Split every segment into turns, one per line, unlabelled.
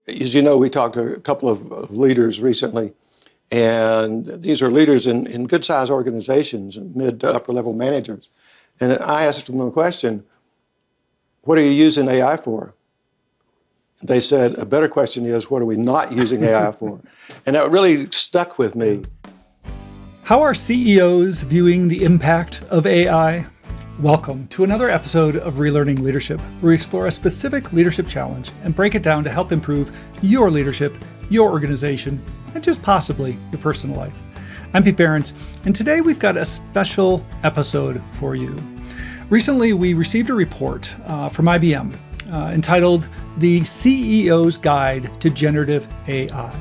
As you know, we talked to a couple of leaders recently, and these are leaders in good-sized organizations, mid to upper-level managers. And I asked them a question, what are you using AI for? They said, a better question is, what are we not using AI for? And that really stuck with me.
How are CEOs viewing the impact of AI? Welcome to another episode of Relearning Leadership, where we explore a specific leadership challenge and break it down to help improve your leadership, your organization, and just possibly your personal life. I'm Pete Behrens, and today we've got a special episode for you. Recently, we received a report from IBM entitled The CEO's Guide to Generative AI.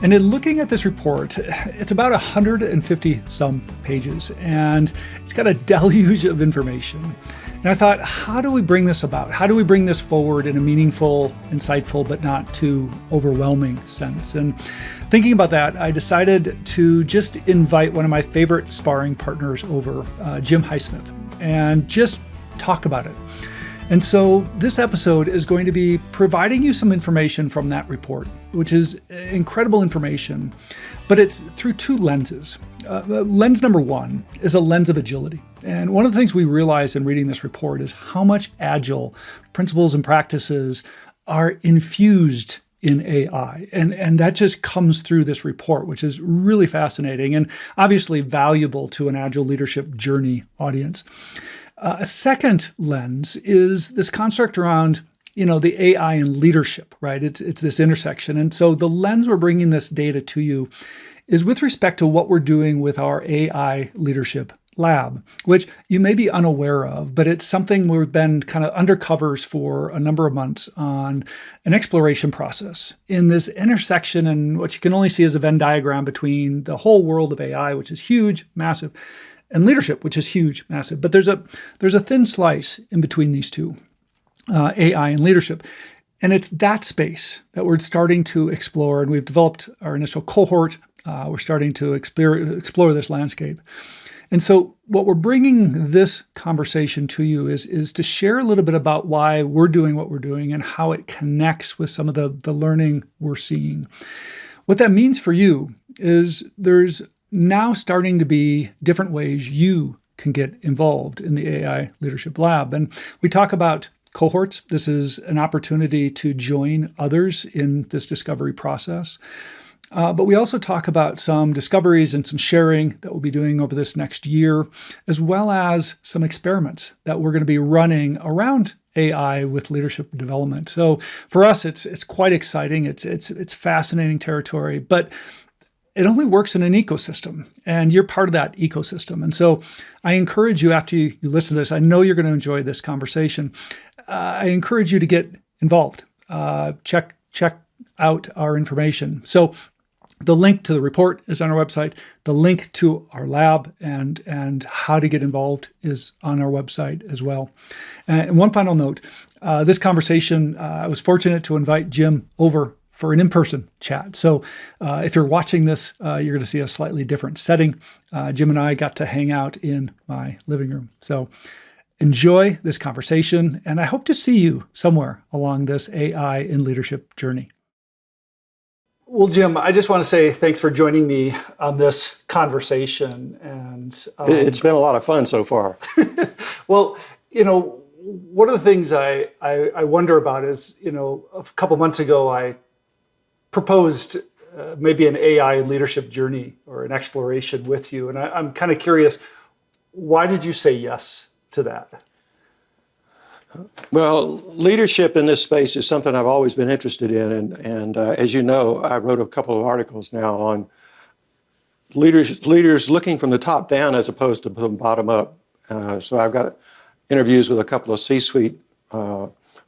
And in looking at this report, it's about 150 some pages, and it's got a deluge of information. And I thought, how do we bring this about? How do we bring this forward in a meaningful, insightful, but not too overwhelming sense? And thinking about that, I decided to just invite one of my favorite sparring partners over, Jim Highsmith, and just talk about it. And so this episode is going to be providing you some information from that report, which is incredible information, but it's through two lenses. Lens number one is a lens of agility. And one of the things we realized in reading this report is how much Agile principles and practices are infused in AI. And that just comes through this report, which is really fascinating and obviously valuable to an Agile leadership journey audience. A second lens is this construct around, the AI and leadership, right? It's this intersection. And so the lens we're bringing this data to you is with respect to what we're doing with our AI leadership lab, which you may be unaware of, but it's something we've been kind of undercovers for a number of months on an exploration process in this intersection and what you can only see as a Venn diagram between the whole world of AI, which is huge, massive, and leadership, which is huge, massive. But there's a thin slice in between these two, AI and leadership. And it's that space that we're starting to explore. And we've developed our initial cohort. We're starting to explore this landscape. And so what we're bringing this conversation to you is to share a little bit about why we're doing what we're doing and how it connects with some of the learning we're seeing. What that means for you is there's now starting to be different ways you can get involved in the AI Leadership Lab. And we talk about cohorts. This is an opportunity to join others in this discovery process. But we also talk about some discoveries and some sharing that we'll be doing over this next year, as well as some experiments that we're going to be running around AI with leadership development. So for us, it's quite exciting. It's fascinating territory, but it only works in an ecosystem, and you're part of that ecosystem. And so I encourage you, after you listen to this, I know you're going to enjoy this conversation. I encourage you to get involved. Check out our information. So the link to the report is on our website. The link to our lab and how to get involved is on our website as well. And one final note, this conversation, I was fortunate to invite Jim over for an in-person chat. So if you're watching this, you're going to see a slightly different setting. Jim and I got to hang out in my living room. So enjoy this conversation, and I hope to see you somewhere along this AI in leadership journey. Well, Jim, I just want to say thanks for joining me on this conversation. And
It's been a lot of fun so far.
Well, one of the things I wonder about is, a couple months ago, I proposed maybe an AI leadership journey or an exploration with you. And I'm kind of curious, why did you say yes to that?
Well, leadership in this space is something I've always been interested in. And as you know, I wrote a couple of articles now on leaders looking from the top down as opposed to from bottom up. So I've got interviews with a couple of C-suite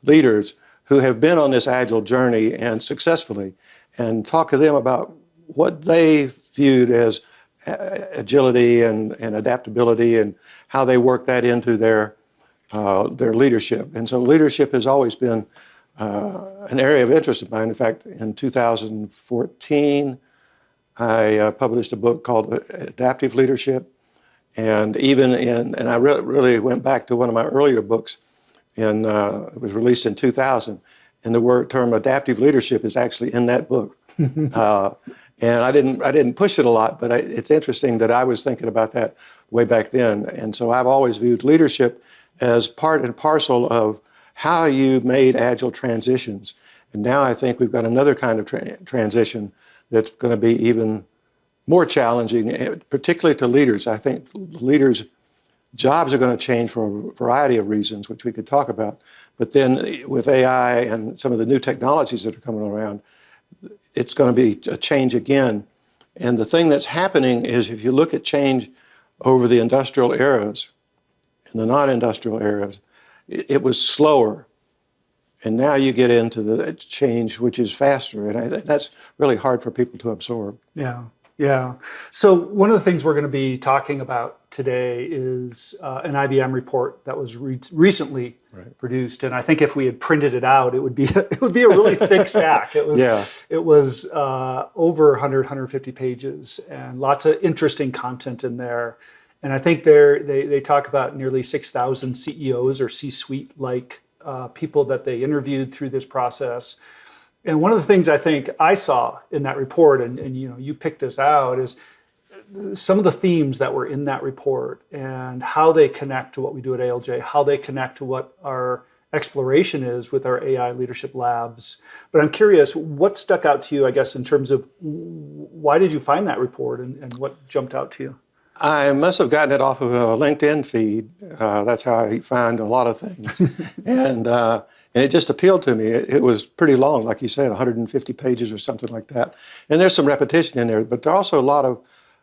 leaders who have been on this Agile journey and successfully, and talk to them about what they viewed as agility and adaptability and how they work that into their leadership. And so leadership has always been an area of interest of mine. In fact, in 2014, I published a book called Adaptive Leadership. And I really went back to one of my earlier books, and it was released in 2000. and the term adaptive leadership is actually in that book. And I didn't push it a lot, but it's interesting that I was thinking about that way back then. And so I've always viewed leadership as part and parcel of how you made agile transitions. And now I think we've got another kind of transition that's going to be even more challenging, particularly to leaders. I think leaders' jobs are going to change for a variety of reasons, which we could talk about. But then with AI and some of the new technologies that are coming around, it's going to be a change again. And the thing that's happening is if you look at change over the industrial eras and the non-industrial eras, it was slower. And now you get into the change, which is faster. And that's really hard for people to absorb.
Yeah. Yeah. So one of the things we're going to be talking about today is an IBM report that was recently produced, and I think if we had printed it out, it would be a really thick stack. It was over 150 pages, and lots of interesting content in there. And I think they talk about nearly 6,000 CEOs or C-suite like people that they interviewed through this process. And one of the things I think I saw in that report, and you picked this out, is some of the themes that were in that report and how they connect to what we do at ALJ, how they connect to what our exploration is with our AI leadership labs. But I'm curious, what stuck out to you, I guess, in terms of why did you find that report and what jumped out to you?
I must have gotten it off of a LinkedIn feed. That's how I find a lot of things. And it just appealed to me. It was pretty long, like you said, 150 pages or something like that. And there's some repetition in there, but there are also a lot of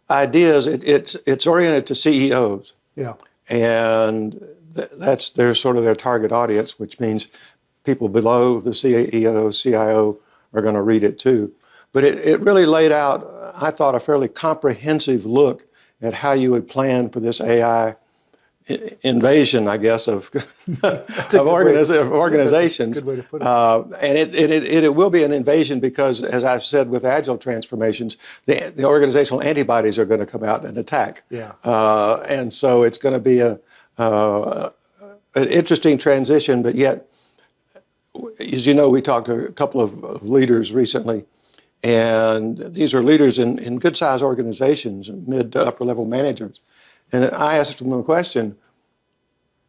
ideas. It's oriented to CEOs.
Yeah.
And that's their target audience, which means people below the CEO, CIO are going to read it too. But it really laid out, I thought, a fairly comprehensive look at how you would plan for this AI invasion, I guess, of organizations.
Good way to put it.
And it will be an invasion because, as I've said with agile transformations, the organizational antibodies are going to come out and attack.
Yeah.
And so it's going to be an interesting transition, but yet, as you know, we talked to a couple of leaders recently, and these are leaders in good-sized organizations, mid to upper-level managers. And I asked them a question,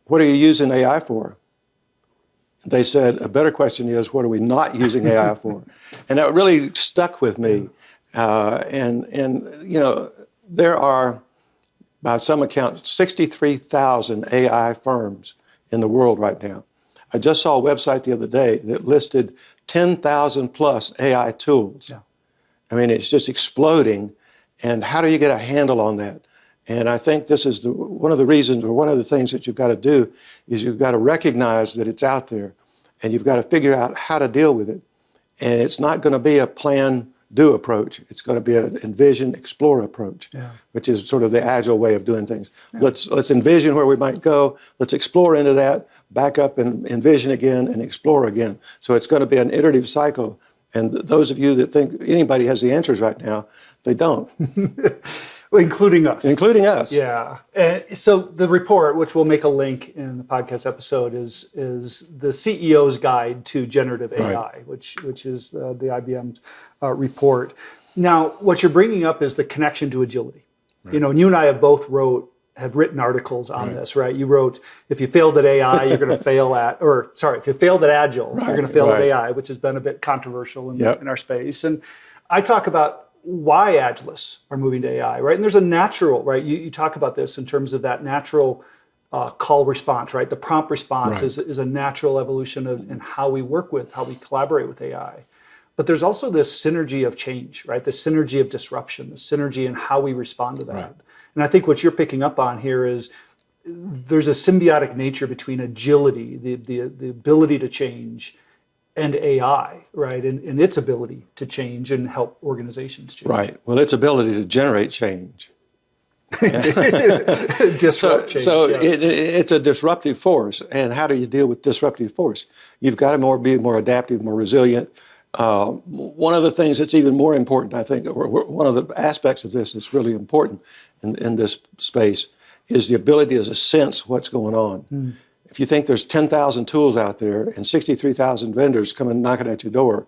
what are you using AI for? They said, a better question is, what are we not using AI for? And that really stuck with me. And there are, by some accounts, 63,000 AI firms in the world right now. I just saw a website the other day that listed 10,000 plus AI tools.
Yeah.
I mean, it's just exploding. And how do you get a handle on that? And I think this is one of the reasons, or one of the things that you've got to do, is you've got to recognize that it's out there, and you've got to figure out how to deal with it. And it's not going to be a plan, do approach. It's going to be an envision, explore approach, which is sort of the agile way of doing things. Yeah. Let's envision where we might go. Let's explore into that, back up and envision again and explore again. So it's going to be an iterative cycle. And those of you that think anybody has the answers right now, they don't.
Well, including us.
Including us.
Yeah. So the report, which we'll make a link in the podcast episode, is the CEO's Guide to Generative AI, which is the IBM's report. Now, what you're bringing up is the connection to agility. Right. And you and I have both have written articles on this, right? You wrote, if you failed at AI, you're going to fail at, if you failed at Agile, you're going to fail at AI, which has been a bit controversial in our space. And I talk about why Agilists are moving to AI, right? And there's a natural, right? You talk about this in terms of that natural call response, right? The prompt response is a natural evolution in how we work with, how we collaborate with AI. But there's also this synergy of change, right? The synergy of disruption, the synergy in how we respond to that. Right. And I think what you're picking up on here is there's a symbiotic nature between agility, the ability to change, and AI, right? And its ability to change and help organizations change.
Right. Well, its ability to generate change.
Disrupt change.
So it's a disruptive force. And how do you deal with disruptive force? You've got to be more adaptive, more resilient. One of the things that's even more important, I think, or one of the aspects of this that's really important in this space is the ability to sense what's going on. if you think there's 10,000 tools out there and 63,000 vendors coming knocking at your door,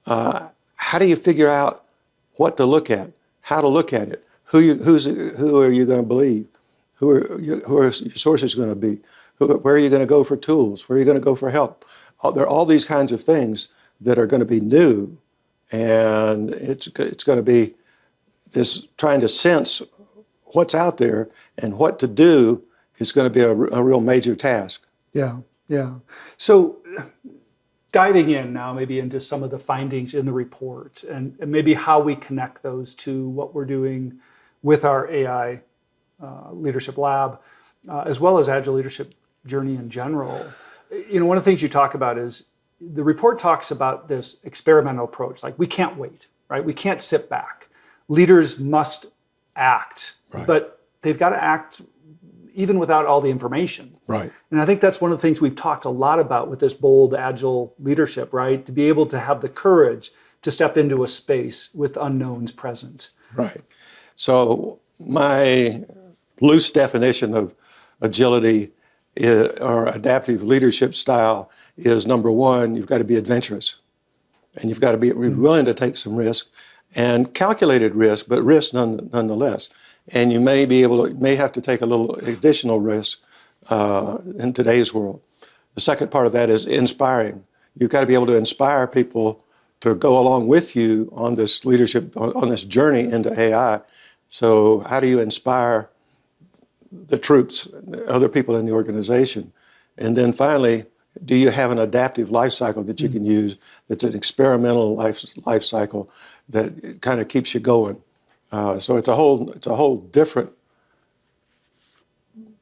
how do you figure out what to look at, how to look at it? Who are you going to believe? Who are your sources going to be? Where are you going to go for tools? Where are you going to go for help? There are all these kinds of things that are going to be new, and it's going to be this trying to sense what's out there and what to do is going to be a real major task.
Yeah, yeah. So diving in now maybe into some of the findings in the report and maybe how we connect those to what we're doing with our AI leadership lab, as well as Agile leadership journey in general. One of the things you talk about is the report talks about this experimental approach. Like, we can't wait, right? We can't sit back. Leaders must act,
right,
but they've got to act even without all the information.
Right.
And I think that's one of the things we've talked a lot about with this bold, agile leadership, right? To be able to have the courage to step into a space with unknowns present.
Right. So my loose definition of agility or adaptive leadership style is, number one, you've got to be adventurous, and you've got to be willing to take some risk, and calculated risk, but risk nonetheless. And you may have to take a little additional risk in today's world. The second part of that is inspiring. You've got to be able to inspire people to go along with you on this leadership, on this journey into AI. So how do you inspire the troops, other people in the organization? And then finally, do you have an adaptive life cycle that you can use that's an experimental life cycle that kind of keeps you going? So it's a whole different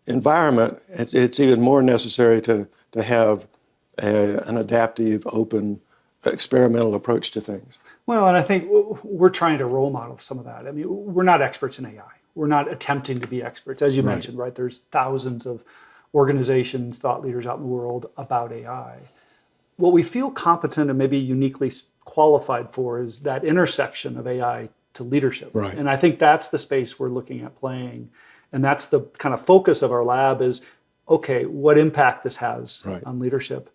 environment. It's even more necessary to have an adaptive, open, experimental approach to things.
Well, and I think we're trying to role model some of that. I mean, we're not experts in AI. We're not attempting to be experts. As you mentioned, right? There's thousands of organizations, thought leaders out in the world about AI. What we feel competent and maybe uniquely qualified for is that intersection of AI to leadership.
Right.
And I think that's the space we're looking at playing. And that's the kind of focus of our lab is, okay, what impact this has on leadership.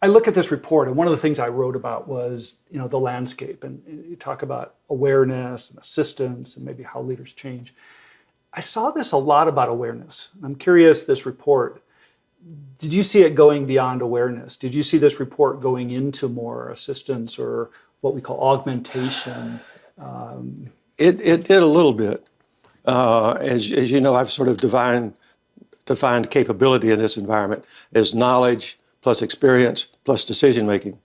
I look at this report, and one of the things I wrote about was, the landscape, and you talk about awareness and assistance and maybe how leaders change. I saw this a lot about awareness. I'm curious, this report, did you see it going beyond awareness? Did you see this report going into more assistance or what we call augmentation?
It did a little bit. As you know, I've sort of defined capability in this environment as knowledge plus experience plus decision making.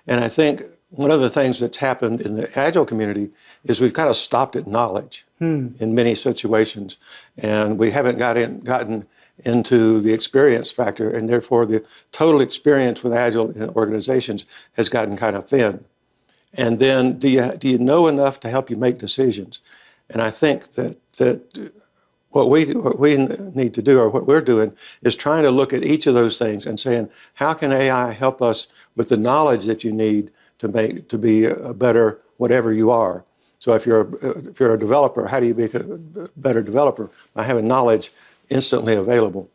And I think one of the things that's happened in the Agile community is we've kind of stopped at knowledge in many situations, and we haven't gotten into the experience factor, and therefore the total experience with Agile in organizations has gotten kind of thin. And then do you know enough to help you make decisions? And I think that what we need to do, or what we're doing, is trying to look at each of those things and saying, how can AI help us with the knowledge that you need to be a better whatever you are? So if you're a developer, how do you be a better developer? By having knowledge instantly available.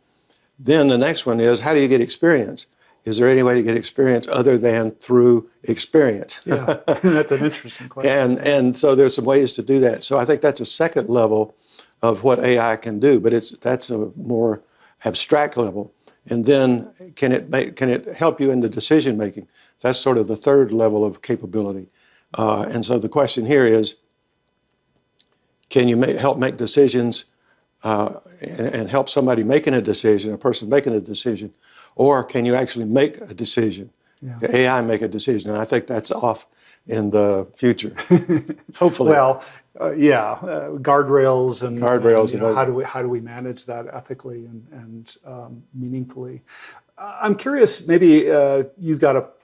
Then the next one is, how do you get experience? Is there any way to get experience other than through experience?
Yeah, that's an interesting question.
And so there's some ways to do that. So I think that's a second level of what AI can do, but that's a more abstract level. And then can it help you in the decision making? That's sort of the third level of capability. And so the question here is, can you help make decisions and help somebody making a decision, a person making a decision, or can you actually make a decision? Yeah. AI make a decision, and I think that's off in the future, hopefully.
Well, guardrails and how do we manage that ethically and meaningfully? I'm curious. Maybe you've got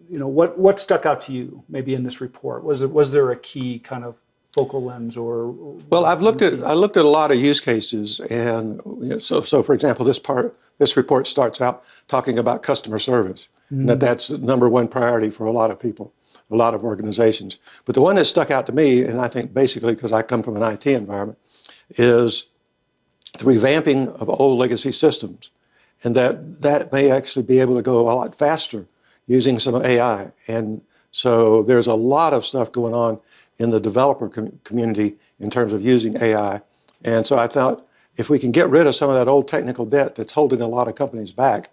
what stuck out to you maybe in this report? Was there a key kind of focal lens or? Well,
I looked at a lot of use cases, and so for example, this report starts out talking about customer service, and that's the number one priority for a lot of people, a lot of organizations. But the one that stuck out to me, and I think basically because I come from an IT environment, is the revamping of old legacy systems, and that may actually be able to go a lot faster using some AI. And so there's a lot of stuff going on in the developer community in terms of using AI. And so I thought if we can get rid of some of that old technical debt that's holding a lot of companies back,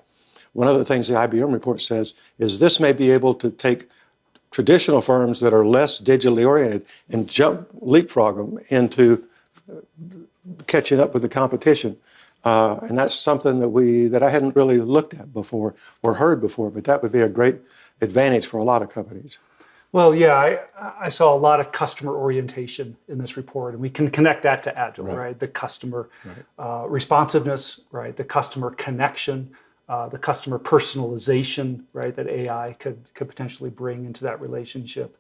one of the things the IBM report says is this may be able to take traditional firms that are less digitally oriented and leapfrog them into catching up with the competition. And that's something that I hadn't really looked at before or heard before, but that would be a great advantage for a lot of companies.
Well, yeah, I saw a lot of customer orientation in this report, and we can connect that to Agile, right? The customer responsiveness, right? The customer connection, the customer personalization, right? That AI could potentially bring into that relationship.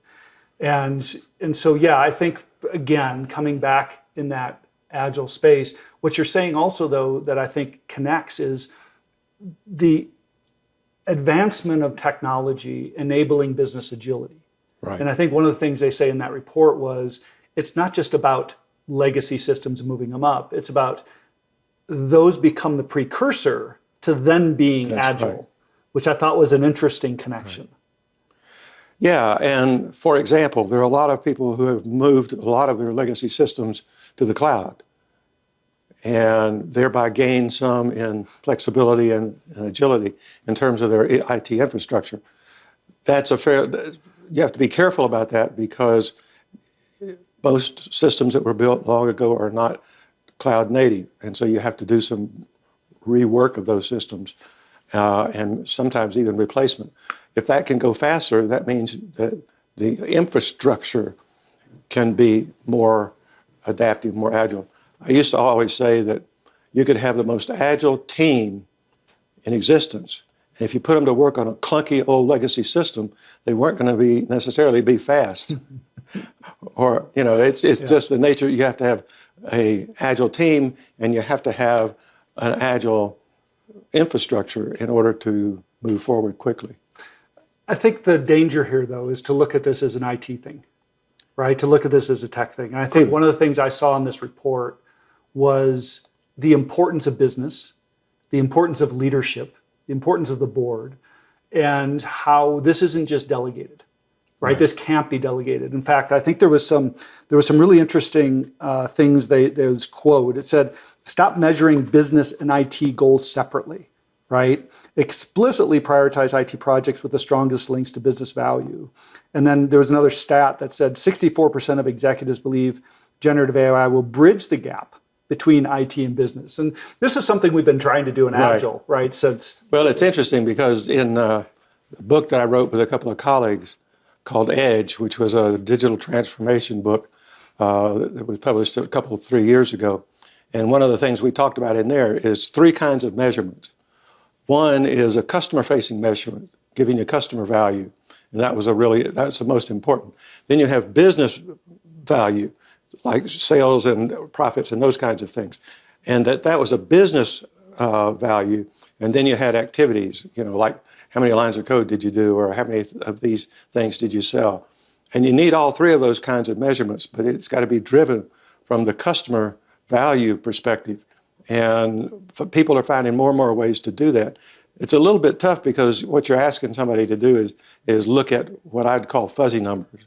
And so, yeah, I think, again, coming back in that Agile space, what you're saying also, though, that I think connects is the advancement of technology enabling business agility. Right. And I think one of the things they say in that report was it's not just about legacy systems and moving them up. It's about those become the precursor to then being Agile, which I thought was an interesting connection.
Yeah, and for example, there are a lot of people who have moved a lot of their legacy systems to the cloud and thereby gained some in flexibility and agility in terms of their IT infrastructure. You have to be careful about that because most systems that were built long ago are not cloud native. And so you have to do some rework of those systems and sometimes even replacement. If that can go faster, that means that the infrastructure can be more adaptive, more agile. I used to always say that you could have the most agile team in existence. And if you put them to work on a clunky old legacy system, they weren't going to necessarily be fast. Or, it's just the nature. You have to have an agile team and you have to have an agile infrastructure in order to move forward quickly.
I think the danger here, though, is to look at this as an IT thing, right? To look at this as a tech thing. And I think one of the things I saw in this report was the importance of business, the importance of leadership, the importance of the board, and how this isn't just delegated, right? This can't be delegated. In fact, I think there was some really interesting things. There was quote. It said, "Stop measuring business and IT goals separately, right? Explicitly prioritize IT projects with the strongest links to business value." And then there was another stat that said 64% of executives believe generative AI will bridge the gap between IT and business. And this is something we've been trying to do in Agile, right?
Well, it's interesting because in the book that I wrote with a couple of colleagues called Edge, which was a digital transformation book that was published 3 years ago. And one of the things we talked about in there is 3 kinds of measurements. One is a customer-facing measurement, giving you customer value. And that's the most important. Then you have business value, like sales and profits and those kinds of things. And that was a business value. And then you had activities, like how many lines of code did you do or how many of these things did you sell? And you need all 3 of those kinds of measurements, but it's got to be driven from the customer value perspective. And people are finding more and more ways to do that. It's a little bit tough because what you're asking somebody to do is look at what I'd call fuzzy numbers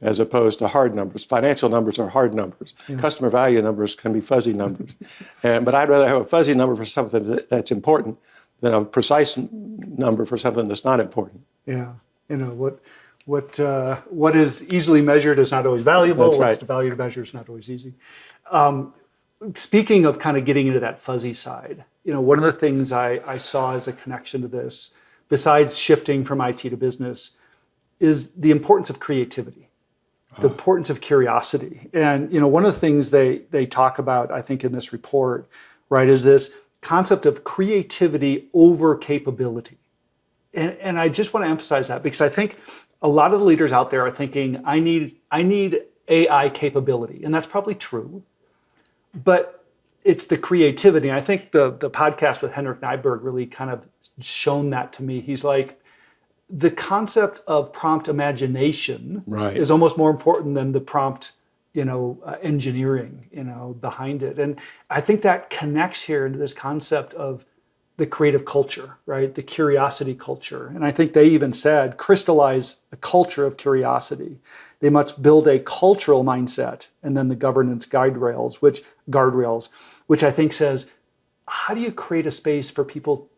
as opposed to hard numbers. Financial numbers are hard numbers. Yeah. Customer value numbers can be fuzzy numbers. But I'd rather have a fuzzy number for something that's important than a precise number for something that's not important.
Yeah, what is easily measured is not always valuable.
That's right.
What's valued to measure is not always easy. Speaking of kind of getting into that fuzzy side, one of the things I saw as a connection to this, besides shifting from IT to business, is the importance of creativity, the importance of curiosity. And, one of the things they talk about, I think, in this report, right, is this concept of creativity over capability. And I just want to emphasize that because I think a lot of the leaders out there are thinking, I need AI capability. And that's probably true. But it's the creativity. And I think the podcast with Henrik Nyberg really kind of shown that to me. He's like, the concept of prompt imagination is almost more important than the prompt engineering, behind it. And I think that connects here into this concept of the creative culture, right? The curiosity culture. And I think they even said, crystallize a culture of curiosity. They must build a cultural mindset, and then the governance guardrails, which I think says, how do you create a space for people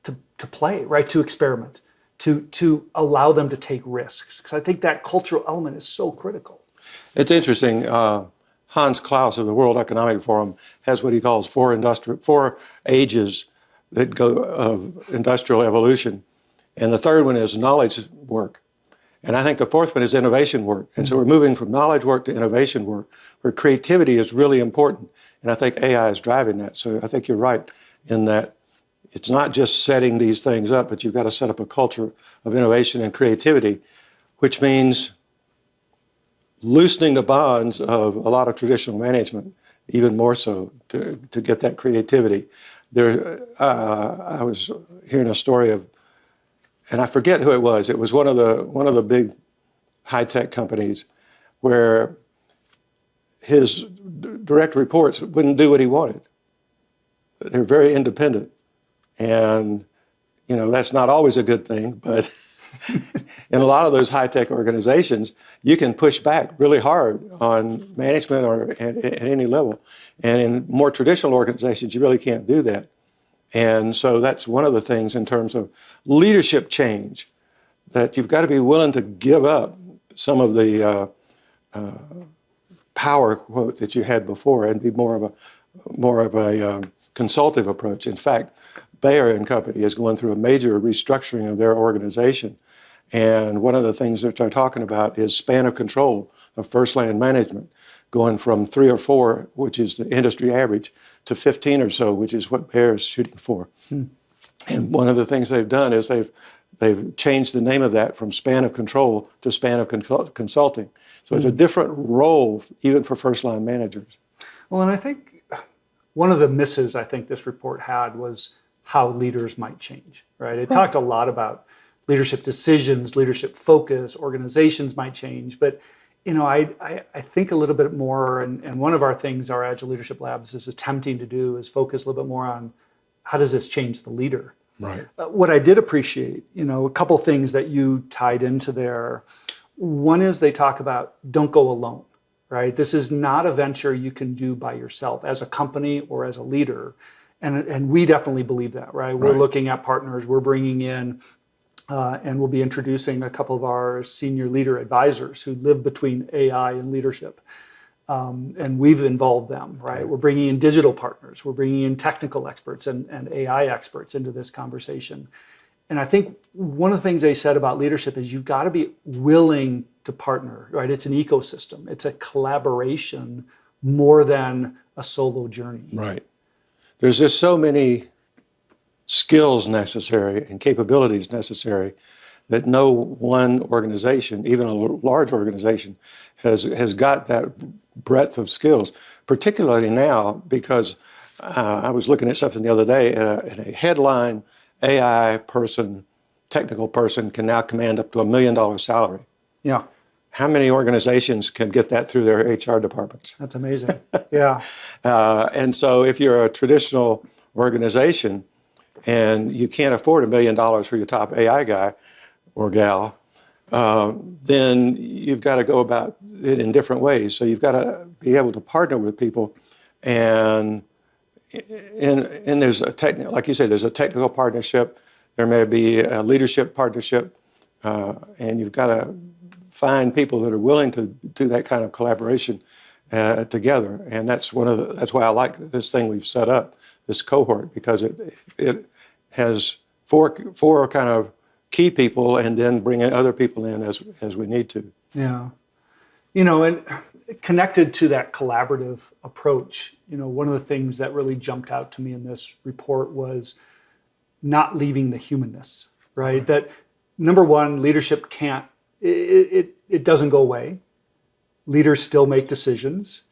to play, right? To experiment, to allow them to take risks. Because I think that cultural element is so critical.
It's interesting. Hans Klaus of the World Economic Forum has what he calls four ages that go of industrial evolution. And the third one is knowledge work. And I think the fourth one is innovation work. And so we're moving from knowledge work to innovation work, where creativity is really important. And I think AI is driving that. So I think you're right in that it's not just setting these things up, but you've got to set up a culture of innovation and creativity, which means loosening the bonds of a lot of traditional management, even more so to get that creativity. I was hearing a story of, and I forget who it was. It was one of the big high-tech companies where his direct reports wouldn't do what he wanted. They're very independent, and that's not always a good thing. But in a lot of those high-tech organizations, you can push back really hard on management or at any level. And in more traditional organizations, you really can't do that. And so that's one of the things in terms of leadership change, that you've got to be willing to give up some of the power quote that you had before and be more of a consultative approach. In fact, Bayer and Company is going through a major restructuring of their organization. And one of the things that they're talking about is span of control of first line management, going from 3 or 4, which is the industry average, to 15 or so, which is what Bayer is shooting for. And one of the things they've done is they've changed the name of that from span of control to span of consulting. So it's a different role even for first line managers.
Well, and I think one of the misses I think this report had was how leaders might change, right? It talked a lot about leadership decisions, leadership focus, organizations might change, but I think a little bit more, and one of our things our Agile Leadership Labs is attempting to do is focus a little bit more on how does this change the leader?
Right.
What I did appreciate, a couple things that you tied into there. One is they talk about don't go alone, right? This is not a venture you can do by yourself as a company or as a leader. And we definitely believe that, right? We're looking at partners, we're bringing in, and we'll be introducing a couple of our senior leader advisors who live between AI and leadership. And we've involved them, right? We're bringing in digital partners, we're bringing in technical experts and AI experts into this conversation. And I think one of the things they said about leadership is you've got to be willing to partner, right? It's an ecosystem. It's a collaboration more than a solo journey.
Right. There's just so many skills necessary and capabilities necessary that no one organization, even a large organization, has got that breadth of skills, particularly now because I was looking at something the other day and a headline AI person, technical person can now command up to $1 million salary.
Yeah.
How many organizations can get that through their HR departments?
That's amazing. Yeah.
And so if you're a traditional organization and you can't afford $1 million for your top AI guy or gal, then you've got to go about it in different ways. So you've got to be able to partner with people, and there's like you say, there's a technical partnership. There may be a leadership partnership, and you've got to find people that are willing to do that kind of collaboration together. And that's why I like this thing we've set up, this cohort, because it has four kind of key people, and then bringing other people in as we need to.
Yeah. And connected to that collaborative approach, one of the things that really jumped out to me in this report was not leaving the humanness, right? That number one, leadership can't, it doesn't go away. Leaders still make decisions.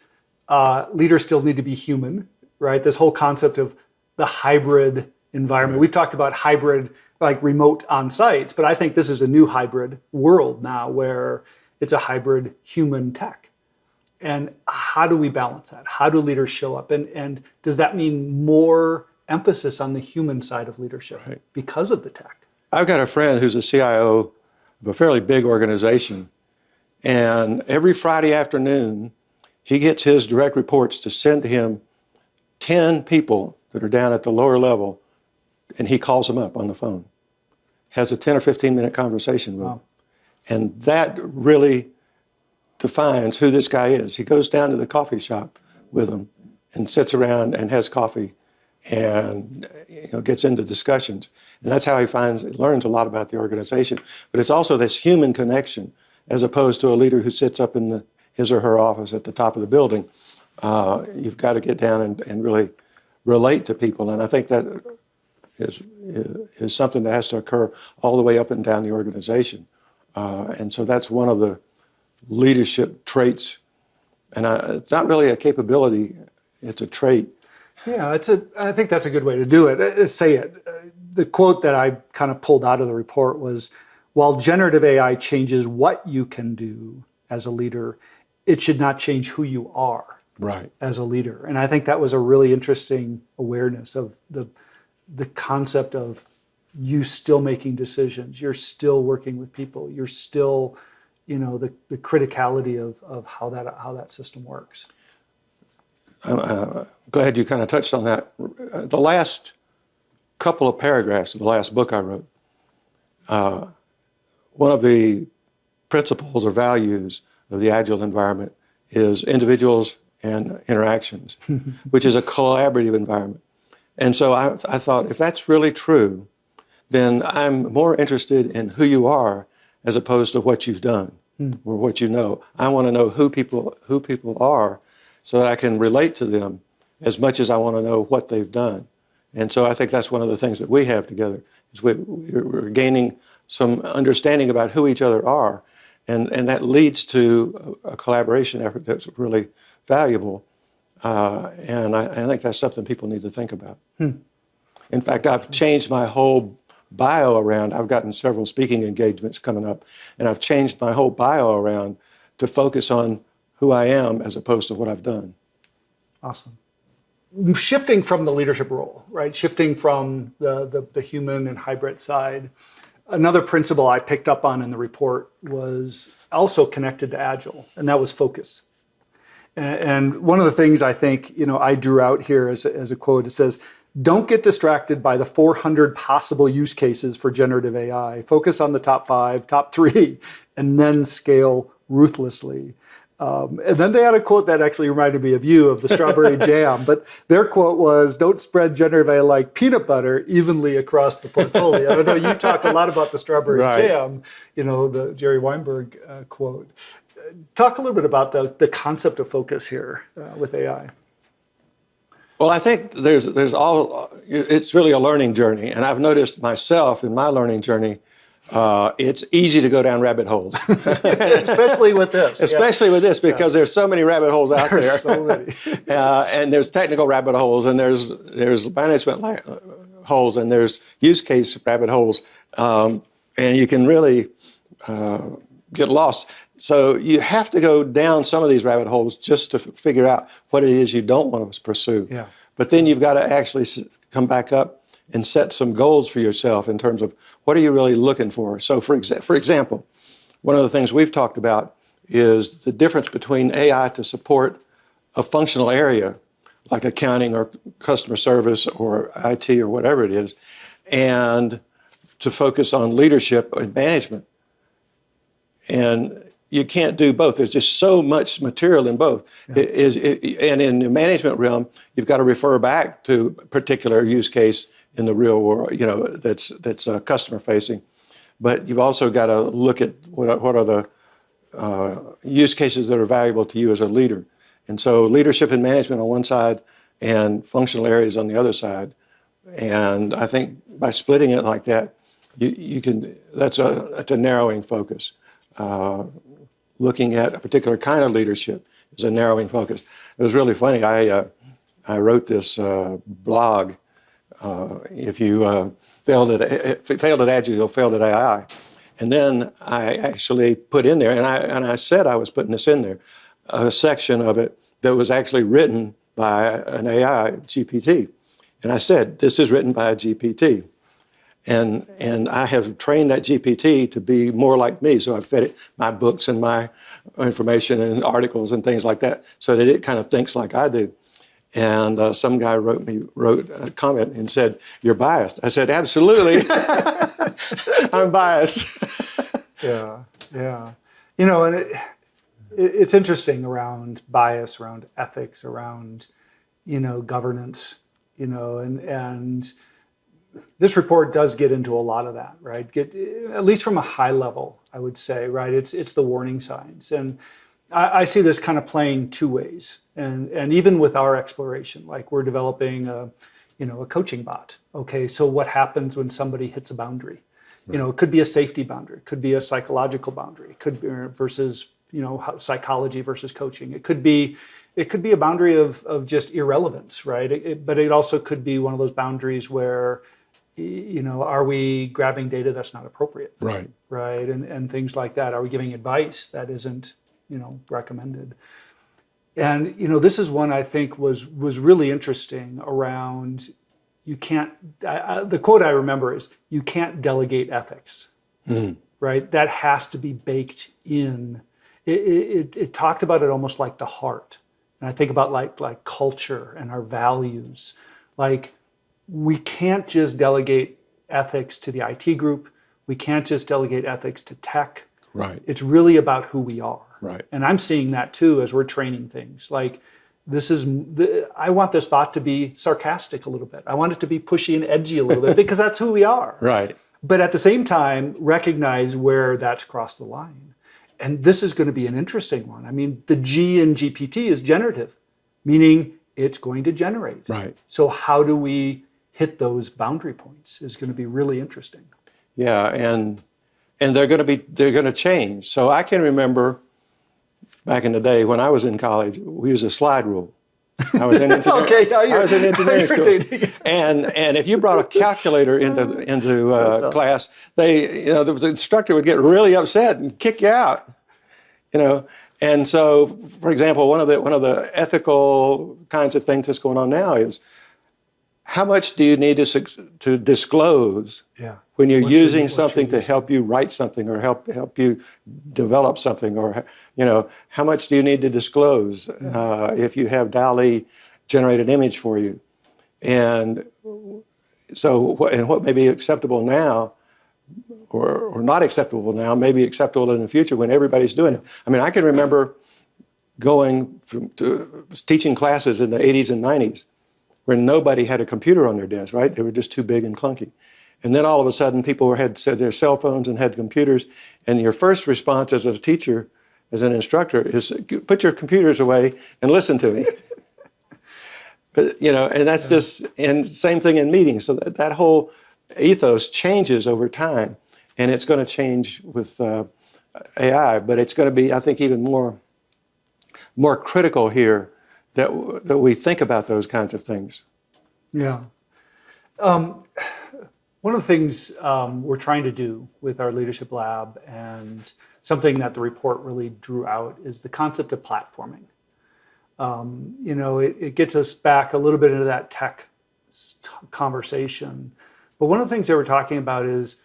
Leaders still need to be human, right? This whole concept of the hybrid environment. Right. We've talked about hybrid, like remote on-site, but I think this is a new hybrid world now where it's a hybrid human tech. And how do we balance that? How do leaders show up? And does that mean more emphasis on the human side of leadership because of the tech?
I've got a friend who's a CIO of a fairly big organization, and every Friday afternoon, he gets his direct reports to send to him 10 people that are down at the lower level, and he calls them up on the phone, has a 10 or 15-minute conversation with them. And that really defines who this guy is. He goes down to the coffee shop with them and sits around and has coffee and gets into discussions. And that's how he learns a lot about the organization. But it's also this human connection, as opposed to a leader who sits up in his or her office at the top of the building. You've got to get down and really relate to people. And I think that is something that has to occur all the way up and down the organization. And so that's one of the leadership traits. And it's not really a capability, it's a trait.
Yeah, I think that's a good way to do it. Say it. The quote that I kind of pulled out of the report was, while generative AI changes what you can do as a leader, it should not change who you are as a leader. And I think that was a really interesting awareness of the concept of you still making decisions, you're still working with people, you're still, the criticality of how that system works.
I'm glad you kind of touched on that. The last couple of paragraphs of the last book I wrote, one of the principles or values of the Agile environment is individuals and interactions, which is a collaborative environment. And so I thought, if that's really true, then I'm more interested in who you are as opposed to what you've done or what you know. I want to know who people are, so that I can relate to them as much as I want to know what they've done. And so I think that's one of the things that we have together, is we're gaining some understanding about who each other are, and that leads to a collaboration effort that's really valuable. And I think that's something people need to think about. In fact, I've changed my whole bio around. I've gotten several speaking engagements coming up, and I've changed my whole bio around to focus on who I am as opposed to what I've done.
Awesome. Shifting from the leadership role, right? Shifting from the human and hybrid side. Another principle I picked up on in the report was also connected to Agile, and that was focus. And one of the things I think, I drew out here as a quote, it says, "Don't get distracted by the 400 possible use cases for generative AI. Focus on the top 5, top 3, and then scale ruthlessly." And then they had a quote that actually reminded me of you, of the strawberry jam. But their quote was, "Don't spread generative AI like peanut butter evenly across the portfolio." I know you talk a lot about the strawberry jam, the Jerry Weinberg quote. Talk a little bit about the concept of focus here with AI.
Well, I think it's really a learning journey. And I've noticed myself in my learning journey, it's easy to go down rabbit holes.
Especially with this.
Especially with this, because there's so many rabbit holes out there.
There's so many.
And there's technical rabbit holes, and there's management holes, and there's use case rabbit holes. And you can really get lost. So you have to go down some of these rabbit holes just to figure out what it is you don't want to pursue.
Yeah.
But then you've got to actually come back up and set some goals for yourself in terms of what are you really looking for. So for example, one of the things we've talked about is the difference between AI to support a functional area like accounting or customer service or IT or whatever it is, and to focus on leadership and management. And you can't do both. There's just so much material in both. Yeah. And in the management realm, you've got to refer back to a particular use case in the real world, that's customer facing. But you've also got to look at what are the use cases that are valuable to you as a leader. And so leadership and management on one side and functional areas on the other side. And I think by splitting it like that, you can, that's a narrowing focus. Looking at a particular kind of leadership is a narrowing focus. It was really funny. I wrote this blog. If you failed at Agile, you'll fail at AI. And then I actually put in there, and I said I was putting this in there, a section of it that was actually written by an AI GPT. And I said, this is written by a GPT. And I have trained that GPT to be more like me. So I've fed it my books and my information and articles and things like that so that it kind of thinks like I do. And some guy wrote a comment and said, "You're biased." I said, "Absolutely, I'm biased."
Yeah. And it's interesting around bias, around ethics, around, governance, and this report does get into a lot of that, right? At least from a high level, I would say, right? It's the warning signs. And I see this kind of playing two ways. And even with our exploration, like we're developing a coaching bot. Okay, so what happens when somebody hits a boundary? Right. It could be a safety boundary, it could be a psychological boundary, it could be versus, psychology versus coaching. It could be a boundary of just irrelevance, right? But it also could be one of those boundaries where, are we grabbing data that's not appropriate?
Right.
Right. And things like that. Are we giving advice that isn't, recommended? And, this is one I think was really interesting around, you can't, the quote I remember is, you can't delegate ethics, right? That has to be baked in. It talked about it almost like the heart. And I think about like culture and our values. Like, we can't just delegate ethics to the IT group. We can't just delegate ethics to tech.
Right.
It's really about who we are.
Right.
And I'm seeing that too as we're training things. Like, I want this bot to be sarcastic a little bit. I want it to be pushy and edgy a little bit because that's who we are.
Right.
But at the same time, recognize where that's crossed the line. And this is going to be an interesting one. I mean, the G in GPT is generative, meaning it's going to generate.
Right.
So how do we hit those boundary points is going to be really interesting.
Yeah, and they're going to change. So I can remember back in the day when I was in college, we used a slide rule. I was in engineering.
Okay,
I was in engineering school, and if you brought a calculator into class, the instructor would get really upset and kick you out. And so, for example, one of the ethical kinds of things that's going on now is, how much do you need to disclose when you're using something to help you write something or help you develop something, or how much do you need to disclose if you have DALL-E generate an image for you, and so what may be acceptable now or not acceptable now may be acceptable in the future when everybody's doing it. I mean, I can remember going to teaching classes in the 80s and 90s. Where nobody had a computer on their desk, right? They were just too big and clunky. And then all of a sudden, people had their cell phones and had computers, and your first response as a teacher, as an instructor, is put your computers away and listen to me. But and that's just, and same thing in meetings. So that whole ethos changes over time, and it's going to change with AI, but it's going to be, I think, even more critical here that we think about those kinds of things.
Yeah. One of the things we're trying to do with our leadership lab, and something that the report really drew out, is the concept of platforming. It gets us back a little bit into that tech conversation. But one of the things that we're talking about is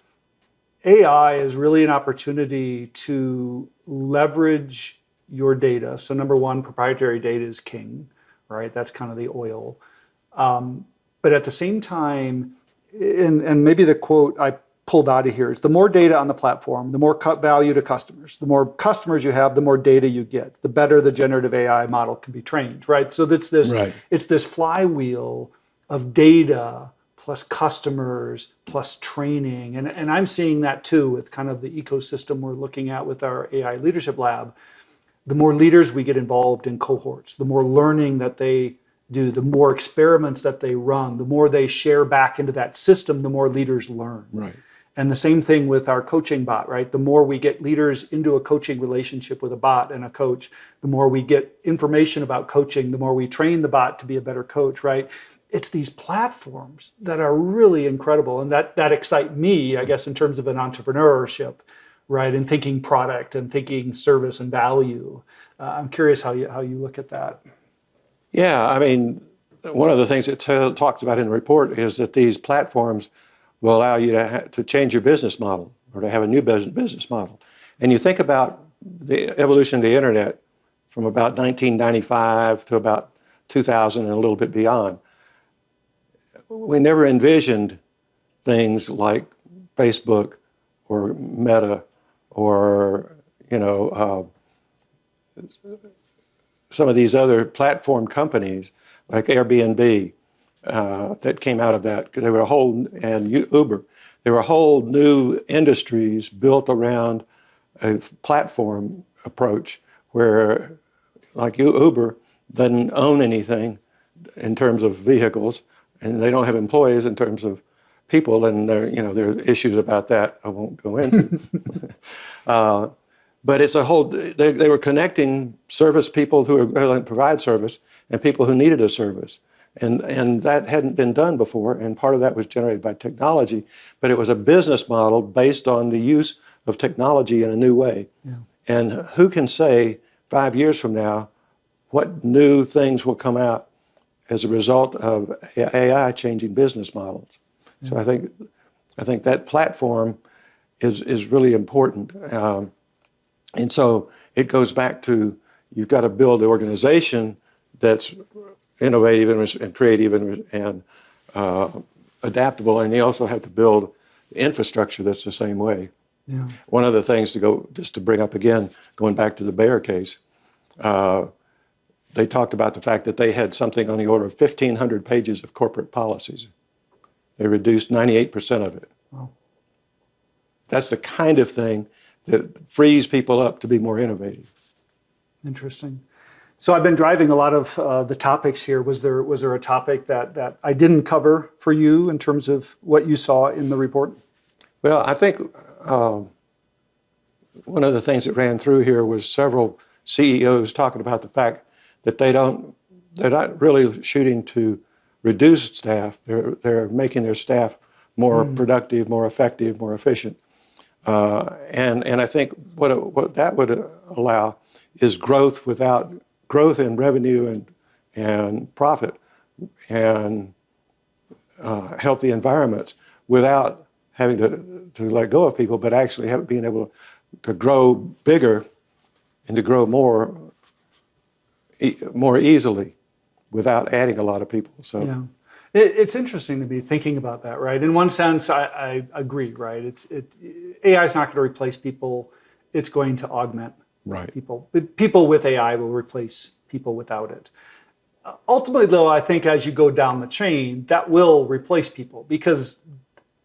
AI is really an opportunity to leverage your data. So number one, proprietary data is king, right? That's kind of the oil. But at the same time, and maybe the quote I pulled out of here is, the more data on the platform, the more value to customers. The more customers you have, the more data you get. The better the generative AI model can be trained, right? So it's this flywheel of data plus customers plus training. And I'm seeing that too with kind of the ecosystem we're looking at with our AI leadership lab. The more leaders we get involved in cohorts, the more learning that they do, the more experiments that they run, the more they share back into that system, the more leaders learn.
Right.
And the same thing with our coaching bot, right? The more we get leaders into a coaching relationship with a bot and a coach, the more we get information about coaching, the more we train the bot to be a better coach, right? It's these platforms that are really incredible, and that excite me, I guess, in terms of an entrepreneurship, right? And thinking product and thinking service and value. I'm curious how you look at that.
Yeah, I mean, one of the things it talks about in the report is that these platforms will allow you to change your business model or to have a new business model. And you think about the evolution of the internet from about 1995 to about 2000 and a little bit beyond. We never envisioned things like Facebook or Meta or, some of these other platform companies like Airbnb that came out of that. They were and Uber. There were whole new industries built around a platform approach where, like Uber, doesn't own anything in terms of vehicles, and they don't have employees in terms of people, and there are issues about that I won't go into. But it's a whole, they were connecting service people who were going to provide service and people who needed a service. And that hadn't been done before, and part of that was generated by technology, but it was a business model based on the use of technology in a new way. Yeah. And who can say 5 years from now what new things will come out as a result of AI changing business models? Yeah. So I think that platform is really important. And so it goes back to, you've got to build the organization that's innovative and creative and adaptable, and you also have to build the infrastructure that's the same way. Yeah. One of the things just to bring up again, going back to the Bayer case, they talked about the fact that they had something on the order of 1,500 pages of corporate policies. They reduced 98% of it. Wow. That's the kind of thing that frees people up to be more innovative.
Interesting. So I've been driving a lot of the topics here. Was there a topic that I didn't cover for you in terms of what you saw in the report?
Well, I think one of the things that ran through here was several CEOs talking about the fact that they're not really shooting to reduce staff. They're making their staff more productive, more effective, more efficient. And I think what that would allow is growth in revenue and profit and healthy environments without having to let go of people, but actually being able to grow bigger and to grow more easily without adding a lot of people. So.
Yeah. It's interesting to be thinking about that, right? In one sense, I agree, right? AI is not going to replace people. It's going to augment people. But people with AI will replace people without it. Ultimately, though, I think as you go down the chain, that will replace people because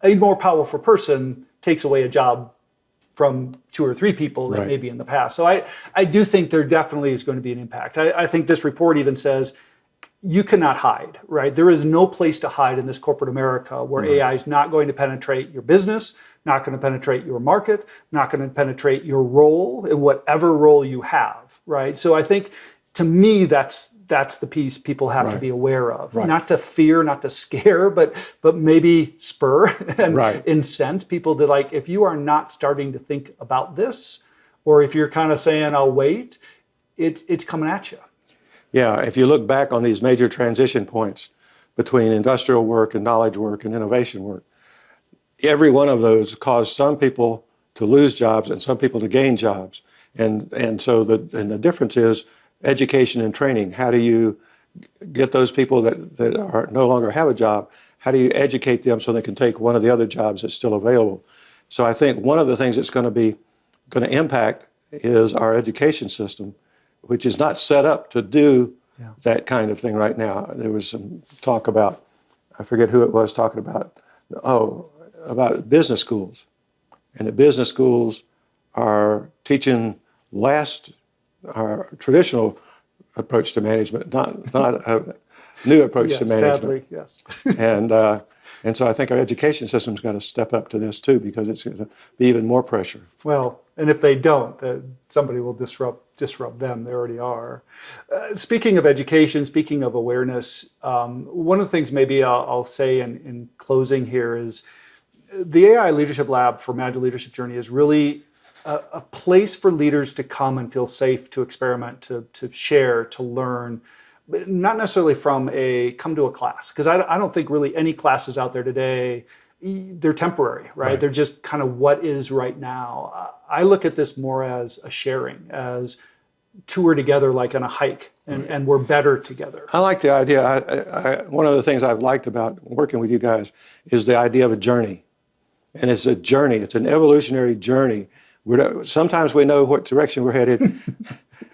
a more powerful person takes away a job from 2 or 3 people that maybe in the past. So I do think there definitely is going to be an impact. I think this report even says, you cannot hide, right? There is no place to hide in this corporate America where AI is not going to penetrate your business, not going to penetrate your market, not going to penetrate your role in whatever role you have, right? So I think, to me, that's the piece people have to be aware of. Not to fear, not to scare, but maybe spur and incent people to, like, if you are not starting to think about this, or if you're kind of saying, I'll wait, it's coming at you.
Yeah, if you look back on these major transition points between industrial work and knowledge work and innovation work, every one of those caused some people to lose jobs and some people to gain jobs. And so the difference is education and training. How do you get those people that are no longer have a job, how do you educate them so they can take one of the other jobs that's still available? So I think one of the things that's going to impact is our education system, which is not set up to do that kind of thing right now. There was some talk about, I forget who it was talking about, about business schools. And the business schools are teaching our traditional approach to management, not a new approach to management.
Sadly, yes.
And so I think our education system's got to step up to this too, because it's going to be even more pressure.
Well, and if they don't, somebody will disrupt them. They already are. Speaking of education, speaking of awareness, one of the things maybe I'll say in closing here is the AI Leadership Lab for Agile Leadership Journey is really a place for leaders to come and feel safe to experiment, to share, to learn, but not necessarily from a come to a class. Because I don't think really any classes out there today, they're temporary, right? They're just kind of what is right now. I look at this more as a sharing, as tour together like on a hike, and we're better together.
I like the idea. One of the things I've liked about working with you guys is the idea of a journey. And it's a journey. It's an evolutionary journey. Sometimes we know what direction we're headed.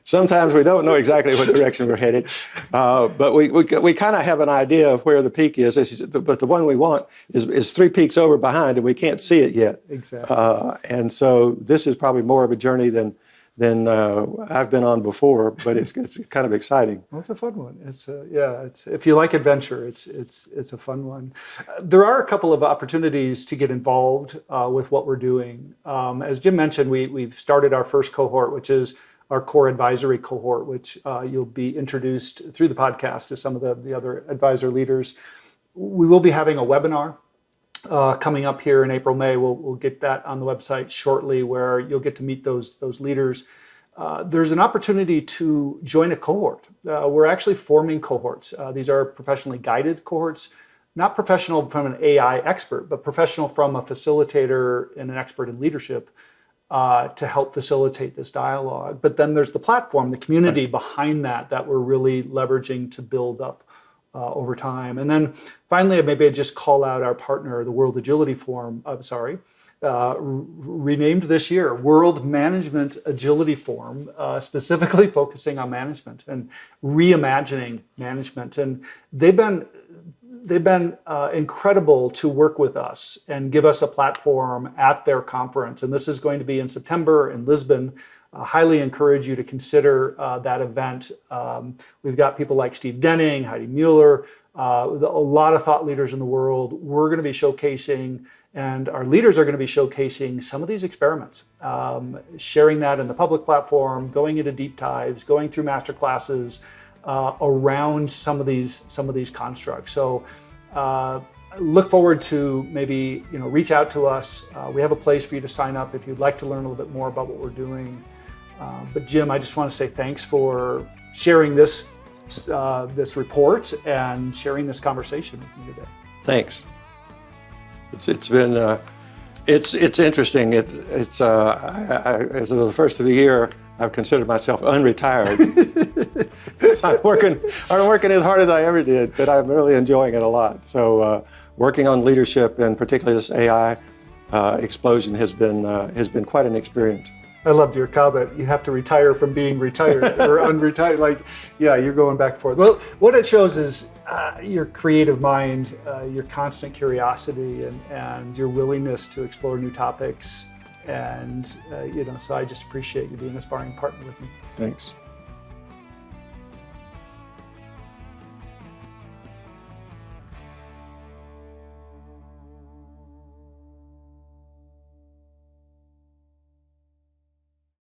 Sometimes we don't know exactly what direction we're headed. But we kind of have an idea of where the peak is. But the one we want is 3 peaks over behind, and we can't see it yet.
Exactly.
And so this is probably more of a journey than I've been on before, but it's kind of exciting.
Well, it's a fun one. It's if you like adventure, it's a fun one. There are a couple of opportunities to get involved with what we're doing. As Jim mentioned, we've started our first cohort, which is our core advisory cohort, which you'll be introduced through the podcast to some of the other advisor leaders. We will be having a webinar coming up here in April, May. We'll get that on the website shortly, where you'll get to meet those leaders. There's an opportunity to join a cohort. We're actually forming cohorts. These are professionally guided cohorts, not professional from an AI expert, but professional from a facilitator and an expert in leadership to help facilitate this dialogue. But then there's the platform, the community behind that we're really leveraging to build up over time. And then finally, maybe I just call out our partner, the World Agility Forum, renamed this year, World Management Agility Forum, specifically focusing on management and reimagining management. And they've been incredible to work with us and give us a platform at their conference. And this is going to be in September in Lisbon. Highly encourage you to consider that event. We've got people like Steve Denning, Heidi Mueller, a lot of thought leaders in the world. We're going to be showcasing, and our leaders are going to be showcasing some of these experiments, sharing that in the public platform, going into deep dives, going through master classes around some of these constructs. So look forward to maybe reach out to us. We have a place for you to sign up if you'd like to learn a little bit more about what we're doing. But Jim, I just want to say thanks for sharing this report and sharing this conversation with me today.
Thanks. It's been it's interesting. As of the first of the year, I've considered myself unretired. So I'm working as hard as I ever did, but I'm really enjoying it a lot. So working on leadership, and particularly this AI explosion, has been quite an experience.
I loved your comment. You have to retire from being retired or unretired. Like, yeah, you're going back and forth. Well, what it shows is your creative mind, your constant curiosity, and your willingness to explore new topics. And so I just appreciate you being a sparring partner with me.
Thanks.